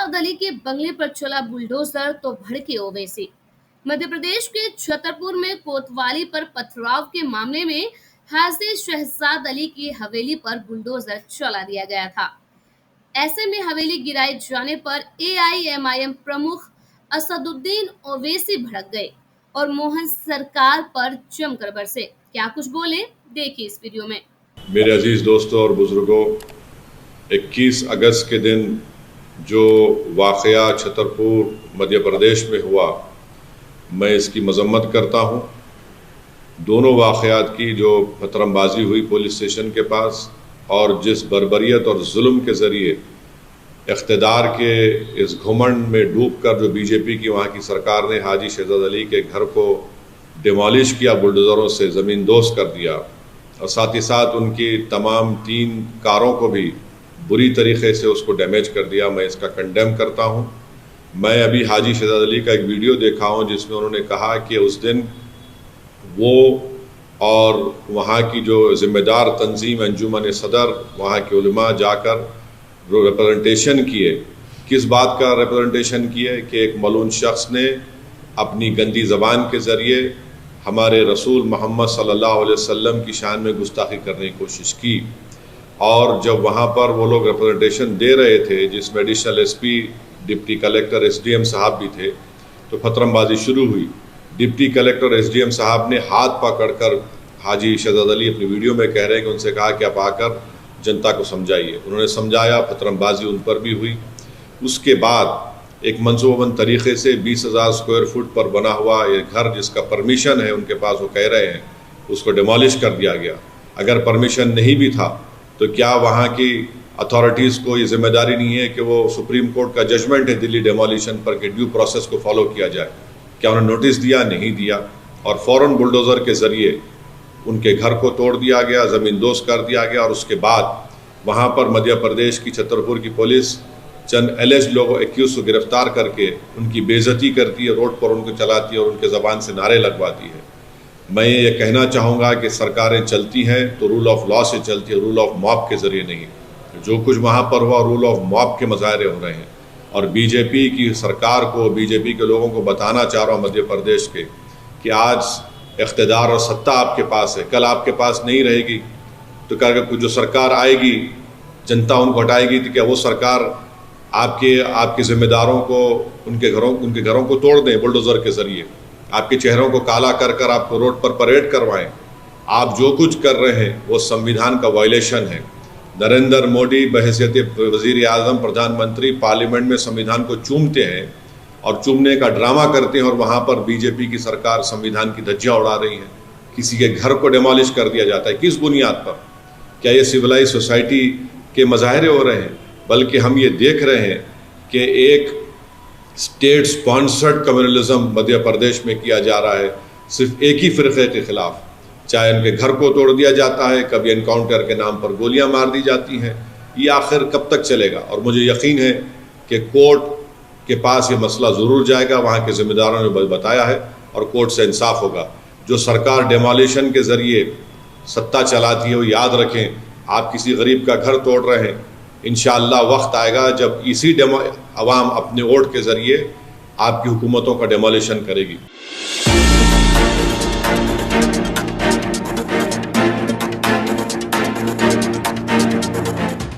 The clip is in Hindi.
शहजाद अली के बंगले पर चला बुलडोजर तो भड़के ओवैसी। मध्य प्रदेश के छतरपुर में कोतवाली पर पथराव के मामले में हाजिर शहजाद अली की हवेली पर बुलडोजर चला दिया गया था। ऐसे में हवेली गिराए जाने पर एआईएमआईएम प्रमुख असदुद्दीन ओवैसी भड़क गए और मोहन सरकार पर जमकर बरसे। क्या कुछ बोले, देखिए इस वीडियो में। मेरे अजीज दोस्तों और बुजुर्गों, 21 अगस्त के दिन जो वाक़या छतरपुर मध्य प्रदेश में हुआ, मैं इसकी मजम्मत करता हूँ। दोनों वाक़यात की जो पथरमबाजी हुई पुलिस स्टेशन के पास और जिस बर्बरियत और जुल्म के ज़रिए इक़्तिदार के इस घुमंड में डूबकर जो बीजेपी की वहाँ की सरकार ने हाजी शहजाद अली के घर को डिमोलिश किया, बुलडोज़रों से ज़मीन दोज़ कर दिया और साथ ही साथ उनकी तमाम 3 कारों को भी बुरी तरीके से उसको डैमेज कर दिया, मैं इसका कंडेम करता हूँ। मैं अभी हाजी शहजाद अली का एक वीडियो देखा हूँ जिसमें उन्होंने कहा कि उस दिन वो और वहाँ की जो ज़िम्मेदार तंजीम अंजुमन सदर, वहाँ के उलमा जाकर रिप्रेजेंटेशन किए। किस बात का रिप्रेजेंटेशन किए कि एक मलून शख्स ने अपनी गंदी ज़बान के ज़रिए हमारे रसूल मोहम्मद सल्लल्लाहु अलैहि वसल्लम की शान में गुस्ताखी करने की कोशिश की। और जब वहाँ पर वो लोग रिप्रेजेंटेशन दे रहे थे, जिसमें additional SP, deputy collector, SDM साहब भी थे, तो पथरमबाजी शुरू हुई। डिप्टी कलेक्टर एसडीएम साहब ने हाथ पकड़कर हाजी शहजाद अली अपनी वीडियो में कह रहे हैं कि उनसे कहा कि आप आकर जनता को समझाइए। उन्होंने समझाया, पथरमबाजी उन पर भी हुई। उसके बाद एक मनसूबाबंद तरीके से 20,000 स्क्वायर फुट पर बना हुआ ये घर, जिसका परमिशन है उनके पास, वो कह रहे हैं, उसको डिमोलिश कर दिया गया। अगर परमिशन नहीं भी था तो क्या वहाँ की अथॉरिटीज़ को ये जिम्मेदारी नहीं है कि वो सुप्रीम कोर्ट का जजमेंट है दिल्ली डेमोलिशन पर कि ड्यू प्रोसेस को फॉलो किया जाए? क्या उन्होंने नोटिस दिया? नहीं दिया। और फ़ौरन बुलडोज़र के ज़रिए उनके घर को तोड़ दिया गया, ज़मीन दोज़ कर दिया गया। और उसके बाद वहाँ पर मध्य प्रदेश की छतरपुर की पुलिस चंद एलिज लोगों, 21 को गिरफ्तार करके उनकी बेइज्जती करती है, रोड पर उनको चलाती है और उनके ज़बान से नारे लगवाती है। मैं ये कहना चाहूँगा कि सरकारें चलती हैं तो रूल ऑफ लॉ से चलती है, रूल ऑफ मॉब के ज़रिए नहीं। जो कुछ वहाँ पर हुआ रूल ऑफ मॉब के मुजाहरे हो रहे हैं। और बीजेपी की सरकार को, बीजेपी के लोगों को बताना चाह रहा हूँ मध्य प्रदेश के, कि आज इक़्तिदार और सत्ता आपके पास है, कल आपके पास नहीं रहेगी। तो क्या जो सरकार आएगी, जनता उनको हटाएगी, तो क्या वो सरकार आपके ज़िम्मेदारों को, उनके घरों को तोड़ दें बुलडोज़र के ज़रिए, आपके चेहरों को काला कर कर आपको रोड पर परेड करवाएं? आप जो कुछ कर रहे हैं वो संविधान का वायलेशन है। नरेंद्र मोदी बहैसियत वज़ीर आज़म, प्रधानमंत्री, पार्लियामेंट में संविधान को चूमते हैं और चूमने का ड्रामा करते हैं, और वहाँ पर बीजेपी की सरकार संविधान की धज्जियाँ उड़ा रही है। किसी के घर को डिमोलिश कर दिया जाता है, किस बुनियाद पर? क्या ये सिविलाइज सोसाइटी के मज़ाहरे हो रहे हैं? बल्कि हम ये देख रहे हैं कि एक state sponsored communalism Madhya Pradesh में किया जा रहा है, सिर्फ एक ही फ़िरक़े के ख़िलाफ़। चाहे उनके घर को तोड़ दिया जाता है, कभी एनकाउंटर के नाम पर गोलियां मार दी जाती हैं। ये आखिर कब तक चलेगा? और मुझे यकीन है कि कोर्ट के पास ये मसला ज़रूर जाएगा, वहाँ के ज़िम्मेदारों ने बताया है, और कोर्ट से इंसाफ होगा। जो सरकार डेमोलिशन के ज़रिए सत्ता चलाती है, वो याद रखें, आप किसी गरीब का घर तोड़ रहे हैं, इंशाअल्लाह वक्त आएगा जब इसी अवाम अपने वोट के ज़रिए आपकी हुकूमतों का डेमोलिशन करेगी।